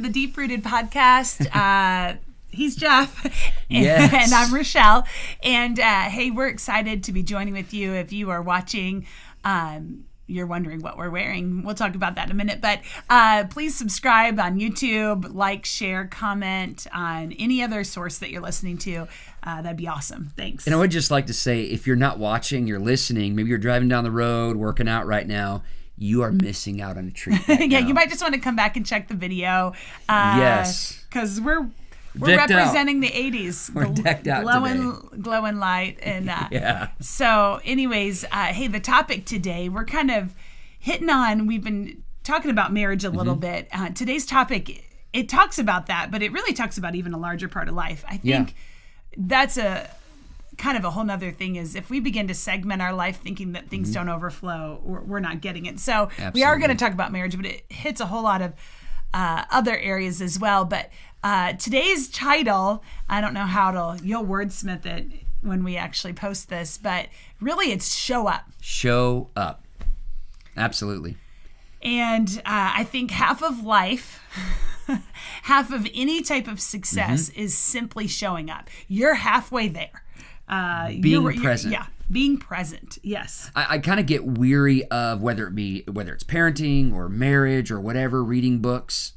the Deep Rooted Podcast. He's Jeff, Yes. and I'm Rochelle. And hey, we're excited to be joining with you. If you are watching, you're wondering what we're wearing. We'll talk about that in a minute. But please subscribe on YouTube, like, share, comment on any other source that you're listening to. That'd be awesome. Thanks. And I would just like to say, if you're not watching, you're listening, maybe you're driving down the road, working out right now, you are missing out on a treat right yeah, now. you might just want to come back and check the video. Yes. Because we're Decked representing out. the 80s. We're decked out glowing light. And Yeah. So anyways, hey, the topic today, we're kind of hitting on, we've been talking about marriage a little bit. Today's topic, it talks about that, but it really talks about even a larger part of life. I think that's a kind of a whole nother thing, is if we begin to segment our life thinking that things don't overflow, we're not getting it. So we are going to talk about marriage, but it hits a whole lot of other areas as well. But today's title, I don't know how you'll wordsmith it when we actually post this, but really it's Show Up. Show up. Absolutely. And I think half of life, half of any type of success is simply showing up. You're halfway there. Being present. Yeah, being present. Yes. I kind of get weary of whether it's parenting or marriage or whatever, reading books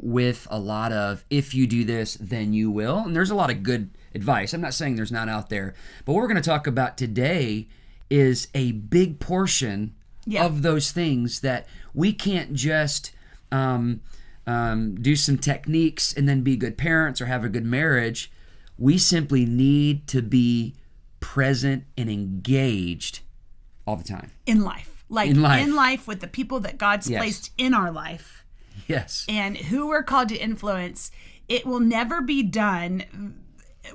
with a lot of, if you do this, then you will. And there's a lot of good advice. I'm not saying there's not out there. But what we're going to talk about today is a big portion of those things that we can't just do some techniques and then be good parents or have a good marriage. We simply need to be present and engaged all the time. In life. Like in life with the people that God's placed in our life. Yes. And who we're called to influence. It will never be done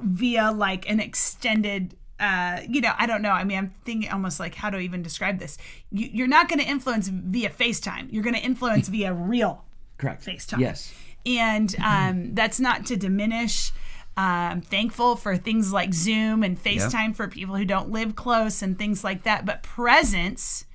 via like an extended, I don't know. I mean, I'm thinking almost like how to even describe this. You're not going to influence via FaceTime. You're going to influence via real FaceTime. Yes. And that's not to diminish. I'm thankful for things like Zoom and FaceTime for people who don't live close and things like that. But presence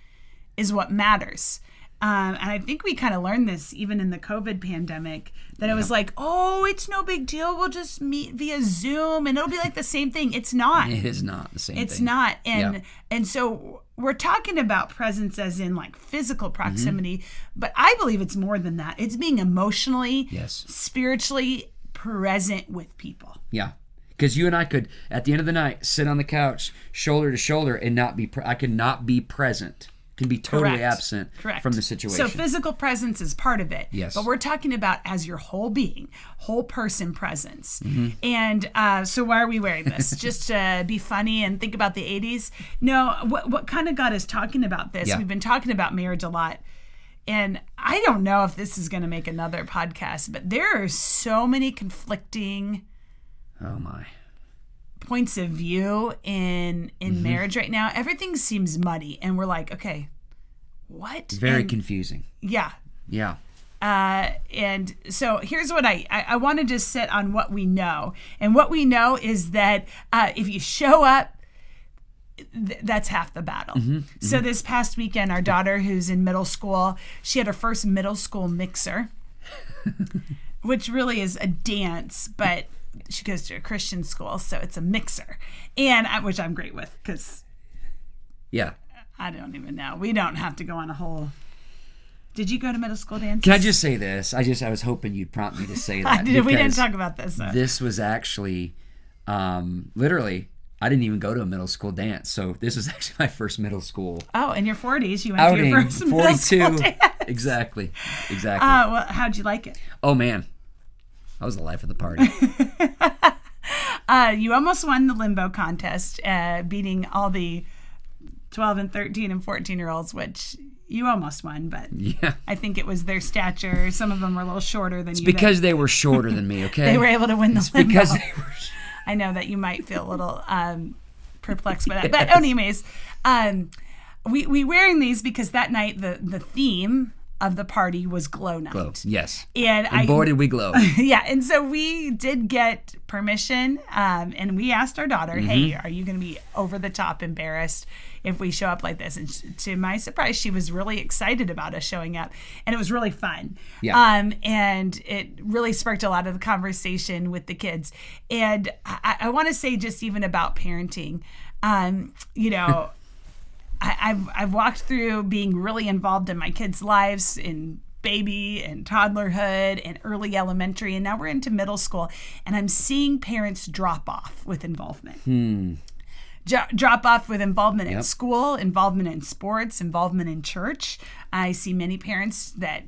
is what matters. And I think we kind of learned this even in the COVID pandemic, that it was like, oh, it's no big deal. We'll just meet via Zoom and it'll be like the same thing. It's not. It is not the same thing. It's not. And so we're talking about presence as in like physical proximity, but I believe it's more than that. It's being emotionally, spiritually present with people. Yeah. Because you and I could, at the end of the night, sit on the couch, shoulder to shoulder, and not be, I could not be present. Can be totally absent from the situation. So physical presence is part of it. Yes. But we're talking about as your whole being, whole person presence. And so why are we wearing this? Just to be funny and think about the 80s? No, what kind of got us talking about this? We've been talking about marriage a lot. And I don't know if this is going to make another podcast, but there are so many conflicting points of view in marriage right now. Everything seems muddy, and we're like, okay, what? Very confusing. Yeah. Yeah. And so here's what I want to just sit on what we know. And what we know is that if you show up, that's half the battle. So this past weekend, our daughter, who's in middle school, she had her first middle school mixer, which really is a dance, but she goes to a Christian school, so it's a mixer, and which I'm great with, because I don't even know. We don't have to go on a whole. Did you go to middle school dances? Can I just say this? I was hoping you'd prompt me to say that. We didn't talk about this. So. This was actually, literally, I didn't even go to a middle school dance, so this was actually my first middle school. Oh, in your 40s, you went to your first middle school dance. Exactly. Well, how'd you like it? Oh man, that was the life of the party. You almost won the limbo contest, beating all the 12 and 13 and 14-year-olds, which you almost won, but I think it was their stature. Some of them were a little shorter than you. It's because they were shorter than me, okay? They were able to win the limbo. Because they were. I know that you might feel a little perplexed by that. But anyways, we wearing these because that night the theme of the party was glow night. Glow. Yes. And boy, did we glow. Yeah. And so we did get permission, and we asked our daughter, hey, are you going to be over the top embarrassed if we show up like this? And to my surprise, she was really excited about us showing up, and it was really fun. Yeah. And it really sparked a lot of the conversation with the kids. And I want to say just even about parenting, you know, I've walked through being really involved in my kids' lives in baby and toddlerhood and early elementary, and now we're into middle school, and I'm seeing parents drop off with involvement. Drop off with involvement at school, involvement in sports, involvement in church. I see many parents that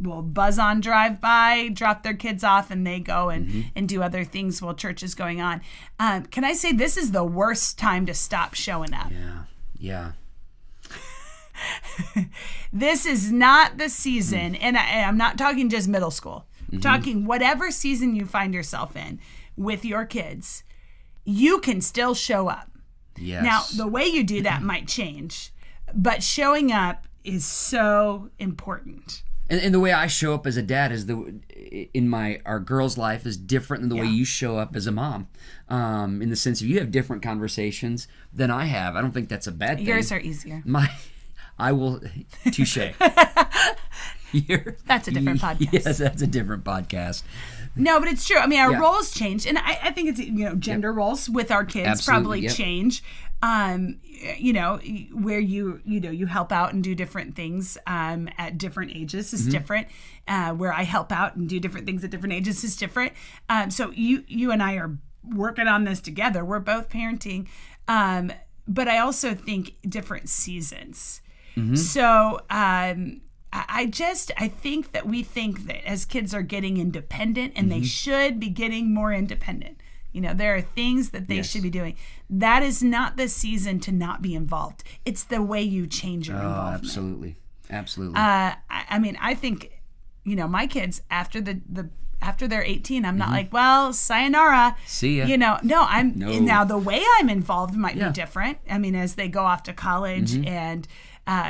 will buzz on drive by, drop their kids off, and they go and do other things while church is going on. Can I say this is the worst time to stop showing up? Yeah. This is not the season, and I'm not talking just middle school. I'm talking whatever season you find yourself in with your kids, you can still show up. Yes. Now, the way you do that might change, but showing up is so important. And the way I show up as a dad is our girl's life is different than the way you show up as a mom. In the sense of you have different conversations than I have. I don't think that's a bad thing. Yours are easier. I will touche. That's a different podcast. Yes, that's a different podcast. No, but it's true. I mean, our roles change, and I think it's gender roles with our kids probably change. Where you help out and do different things at different ages is different. Where I help out and do different things at different ages is different. So you and I are working on this together. We're both parenting, but I also think different seasons. So I think that we think that as kids are getting independent, and they should be getting more independent. You know, there are things that they should be doing. That is not the season to not be involved. It's the way you change your involvement. Absolutely. I mean, I think, my kids after after they're 18, I'm not like, well, sayonara. See ya. Now the way I'm involved might be different. I mean, as they go off to college and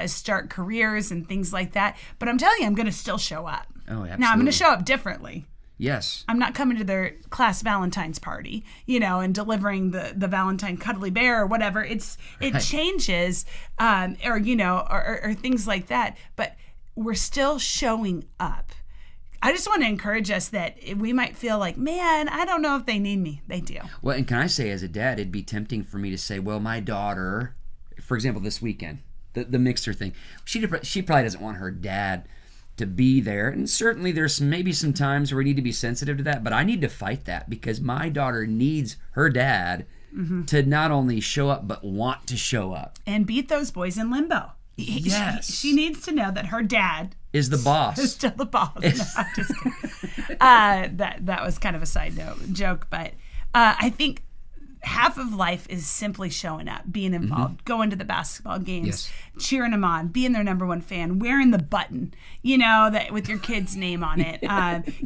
start careers and things like that. But I'm telling you, I'm going to still show up. Oh, absolutely. Now I'm going to show up differently. Yes. I'm not coming to their class Valentine's party, and delivering the Valentine cuddly bear or whatever. It changes, or things like that. But we're still showing up. I just want to encourage us that we might feel like, man, I don't know if they need me. They do. Well, and can I say, as a dad, it'd be tempting for me to say, well, my daughter, for example, this weekend, the mixer thing, she probably doesn't want her dad to be there. And certainly there's maybe some times where we need to be sensitive to that, but I need to fight that because my daughter needs her dad to not only show up, but want to show up. And beat those boys in limbo. Yes. She needs to know that her dad is the boss. Is still the boss. No, I'm just kidding. That was kind of a side note joke, but I think half of life is simply showing up, being involved, going to the basketball games, cheering them on, being their number one fan, wearing the button, that with your kid's name on it,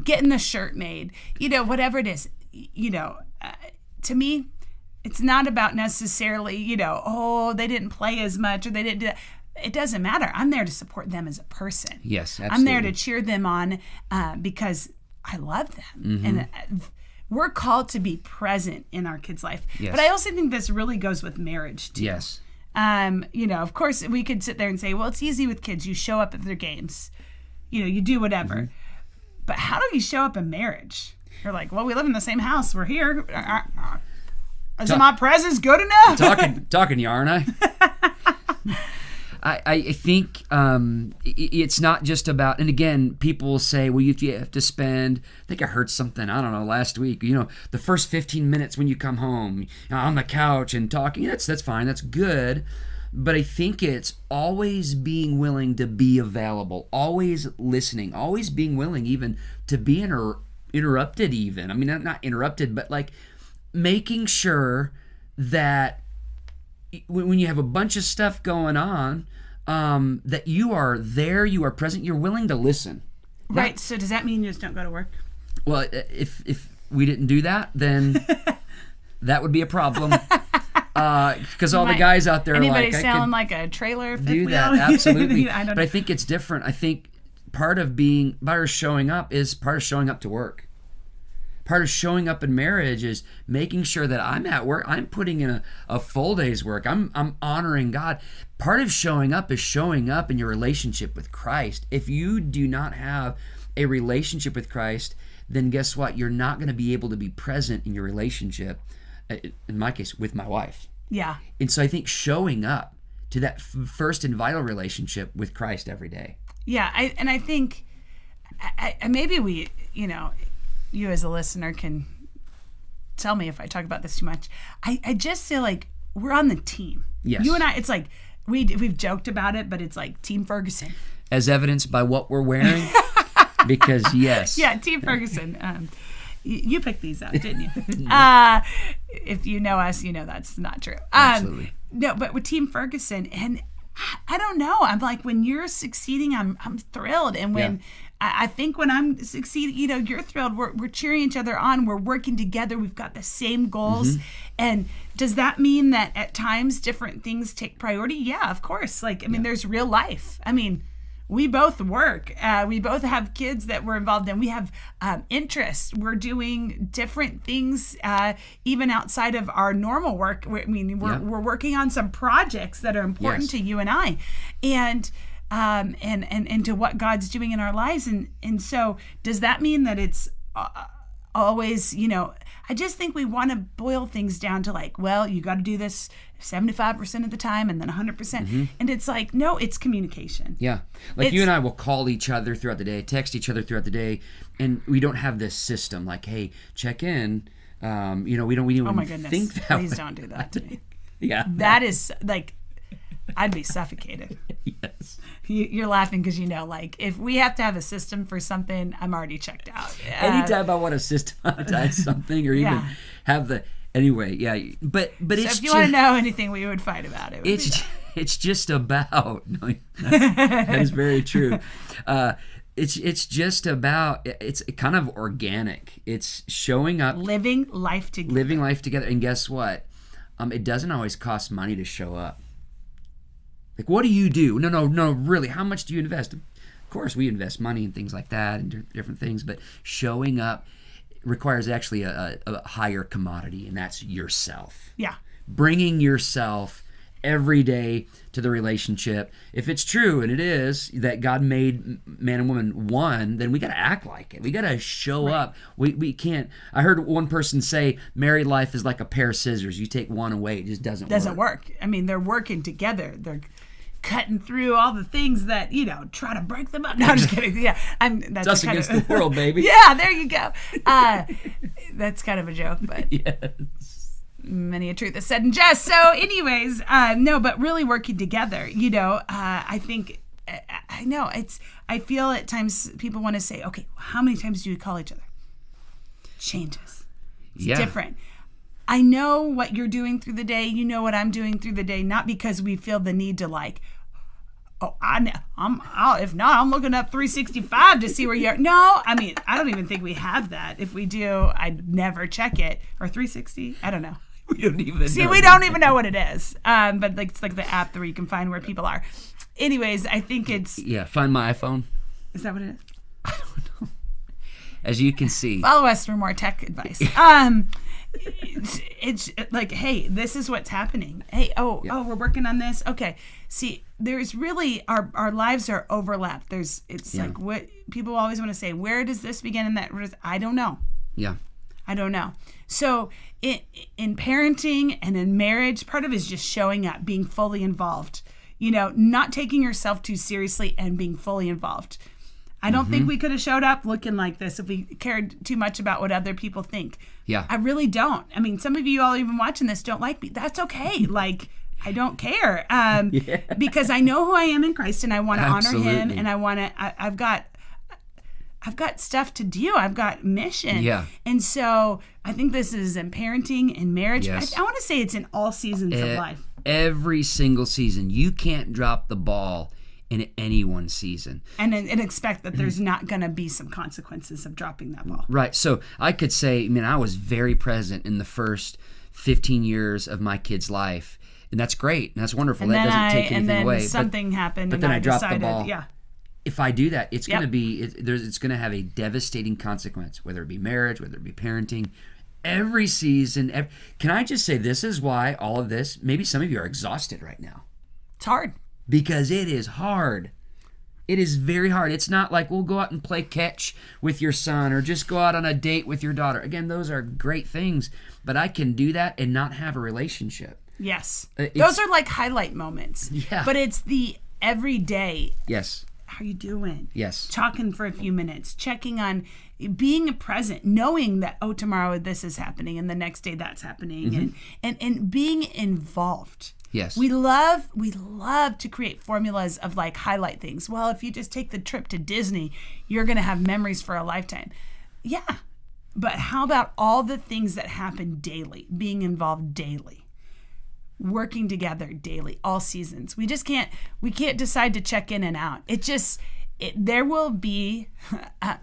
getting the shirt made, whatever it is, to me, it's not about necessarily, they didn't play as much or they didn't do that. It doesn't matter. I'm there to support them as a person. Yes, absolutely. I'm there to cheer them on because I love them. And we're called to be present in our kids' life. Yes. But I also think this really goes with marriage, too. Yes. Of course, we could sit there and say, well, it's easy with kids. You show up at their games. You do whatever. But how do you show up in marriage? You're like, well, we live in the same house. We're here. Is my presence good enough? Talking to you, aren't I? I think it's not just about, and again, people will say, well, you have to spend, I think I heard something, I don't know, last week, the first 15 minutes when you come home on the couch and talking, that's fine, that's good. But I think it's always being willing to be available, always listening, always being willing even to be interrupted even. I mean, not interrupted, but like making sure that when you have a bunch of stuff going on, that you are there, you are present, you're willing to listen. Right. So does that mean you just don't go to work? Well, if we didn't do that, then that would be a problem. Because all the guys out there are like, anybody sound like a trailer? Do that, absolutely. But I think it's different. I think part of showing up is part of showing up to work. Part of showing up in marriage is making sure that I'm at work. I'm putting in a full day's work. I'm honoring God. Part of showing up is showing up in your relationship with Christ. If you do not have a relationship with Christ, then guess what? You're not going to be able to be present in your relationship, in my case, with my wife. Yeah. And so I think showing up to that first and vital relationship with Christ every day. Yeah. I think maybe we, you as a listener can tell me if I talk about this too much. I just feel like we're on the team. Yes. You and I, it's like we've joked about it, but it's like Team Ferguson. As evidenced by what we're wearing. Because yes. Yeah, Team Ferguson. You picked these out, didn't you? If you know us, you know that's not true. Absolutely. No, but with Team Ferguson, and I don't know. I'm like, when you're succeeding, I'm thrilled, and when I think when I'm succeeding, you're thrilled. We're cheering each other on. We're working together. We've got the same goals. Mm-hmm. And does that mean that at times different things take priority? Yeah, of course. Like, I mean, there's real life. I mean, we both work. We both have kids that we're involved in. We have interests. We're doing different things, even outside of our normal work. We're working on some projects that are important to you and I, and to what God's doing in our lives. And so, does that mean that it's always, I just think we want to boil things down to like, well, you got to do this 75% of the time and then 100%. Mm-hmm. And it's like, no, it's communication. Yeah. Like you and I will call each other throughout the day, text each other throughout the day. And we don't have this system like, hey, check in. We don't even oh my goodness. Think that Please way. don't do that to me. Yeah. That is like, I'd be suffocated. Yes. You're laughing because like if we have to have a system for something, I'm already checked out. Anytime I want to systematize something or even have the anyway, but so it's if you want to know anything, we would fight about it. It's just about that is very true. It's just about it's kind of organic. It's showing up, living life together, and guess what? It doesn't always cost money to show up. Like, what do you do? No, really, how much do you invest? Of course, we invest money in things like that and different things, but showing up requires actually a higher commodity, and that's yourself. Yeah. Bringing yourself every day to the relationship. If it's true, and it is, that God made man and woman one, then we got to act like it. We got to show up. We can't. I heard one person say married life is like a pair of scissors. You take one away, it just doesn't work. I mean, they're working together. They're cutting through all the things that try to break them up. No, I'm just kidding. Yeah, that's us against the world, baby. Yeah, there you go. That's kind of a joke, but yes, many a truth is said in jest. So, anyways, no, but really working together. I think I know I feel at times people want to say, okay, how many times do you call each other? Changes. It's different. I know what you're doing through the day. You know what I'm doing through the day. Not because we feel the need to if not, I'm looking up 365 to see where you're. No, I mean, I don't even think we have that. If we do, I'd never check it. Or 360, I don't know. We don't even see. We don't even know what it is. But it's like the app where you can find where people are. Anyways, I think it's Find my iPhone. Is that what it is? I don't know. As you can see, follow us for more tech advice. It's like, hey, this is what's happening. Hey, we're working on this. Okay. See, there's really our lives are overlapped. Like what people always want to say, where does this begin and that? I don't know. Yeah. I don't know. So in parenting and in marriage, part of it is just showing up, being fully involved, not taking yourself too seriously and being fully involved. I don't think we could have showed up looking like this if we cared too much about what other people think. Yeah. I really don't. I mean, some of you all even watching this don't like me. That's okay. Like, I don't care. Because I know who I am in Christ and I want to honor him, and I've got stuff to do. I've got mission. Yeah. And so I think this is in parenting and marriage. Yes. I want to say it's in all seasons of life. Every single season. You can't drop the ball in any one season. And expect that there's not going to be some consequences of dropping that ball. Right. So I could say, I was very present in the first 15 years of my kid's life. And that's great. And that's wonderful. That doesn't take anything away. Something happened. But then I dropped the ball. Yeah. if I do that, it's going to be it's going to have a devastating consequence, whether it be marriage, whether it be parenting. Every season, can I just say this is why all of this, maybe some of you are exhausted right now. It's hard. Because it is hard. It is very hard. It's not like we'll go out and play catch with your son or just go out on a date with your daughter. Again, those are great things, but I can do that and not have a relationship. Yes. Those are like highlight moments. Yeah. But it's the everyday. Yes. How you doing? Yes. Talking for a few minutes, checking on, being present, knowing that, tomorrow this is happening and the next day that's happening, and being involved. Yes. We love to create formulas of like highlight things. Well, if you just take the trip to Disney, you're going to have memories for a lifetime. Yeah. But how about all the things that happen daily, being involved daily? Working together daily, all seasons. We can't decide to check in and out. There will be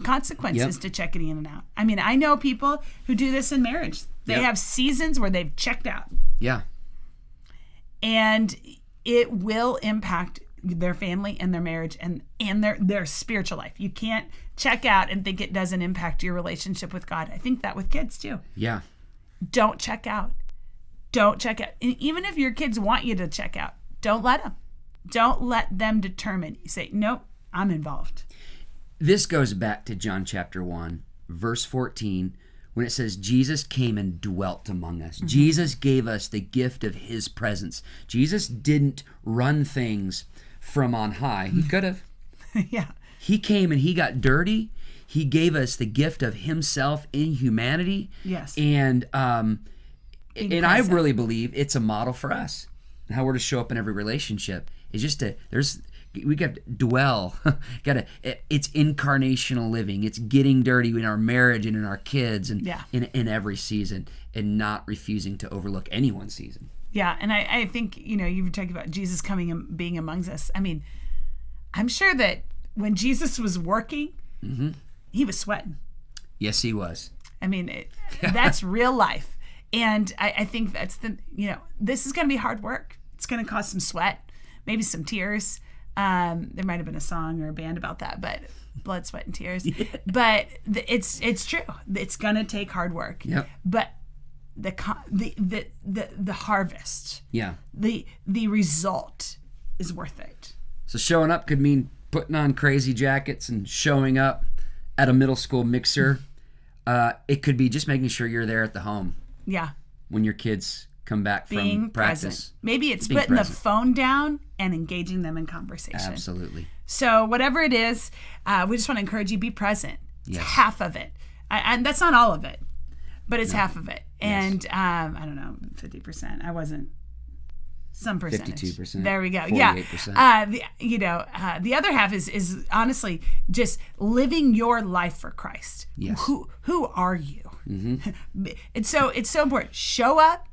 consequences to checking in and out. I mean, I know people who do this in marriage. They have seasons where they've checked out. Yeah. And it will impact their family and their marriage and their spiritual life. You can't check out and think it doesn't impact your relationship with God. I think that with kids too. Yeah. Don't check out. Don't check out. And even if your kids want you to check out, don't let them. Don't let them determine. You say, nope, I'm involved. This goes back to John chapter 1, verse 14, when it says Jesus came and dwelt among us. Mm-hmm. Jesus gave us the gift of his presence. Jesus didn't run things from on high. He could have. Yeah. He came and he got dirty. He gave us the gift of himself in humanity. Yes. And I really believe it's a model for us. And how we're to show up in every relationship is just we got to dwell. It's incarnational living. It's getting dirty in our marriage and in our kids and in every season, and not refusing to overlook anyone's season. Yeah, and I think, you were talking about Jesus coming and being amongst us. I mean, I'm sure that when Jesus was working, he was sweating. Yes, he was. I mean, that's real life. And I think that's this is going to be hard work. It's going to cause some sweat, maybe some tears. There might have been a song or a band about that, but blood, sweat, and tears. Yeah. But it's true. It's going to take hard work. Yep. But the harvest, the result is worth it. So showing up could mean putting on crazy jackets and showing up at a middle school mixer. It could be just making sure you're there at the home. Yeah. When your kids come back from practice. Present. Maybe it's putting the phone down and engaging them in conversation. Absolutely. So whatever it is, we just want to encourage you, be present. It's half of it. And that's not all of it, but it's half of it. And I don't know, 50%. I wasn't. Some percentage. 52%. There we go. 48%. Yeah. The other half is honestly just living your life for Christ. Yes. Who are you? Mm-hmm. It's so important. Show up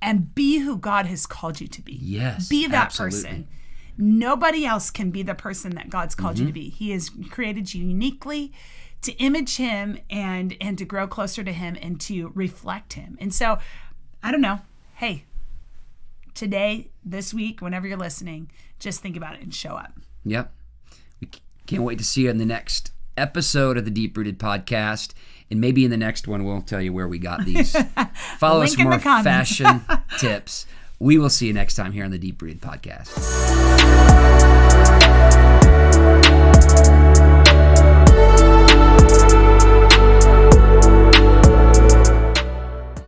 and be who God has called you to be. Yes. Be that absolutely. person. Nobody else can be the person that God's called you to be. He has created you uniquely to image him and to grow closer to him and to reflect him. And so, I don't know. Hey, today, this week, whenever you're listening, just think about it and show up. Yep. We can't wait to see you in the next episode of the Deep Rooted Podcast. And maybe in the next one, we'll tell you where we got these. Follow us for more fashion tips. We will see you next time here on the Deep Rooted Podcast.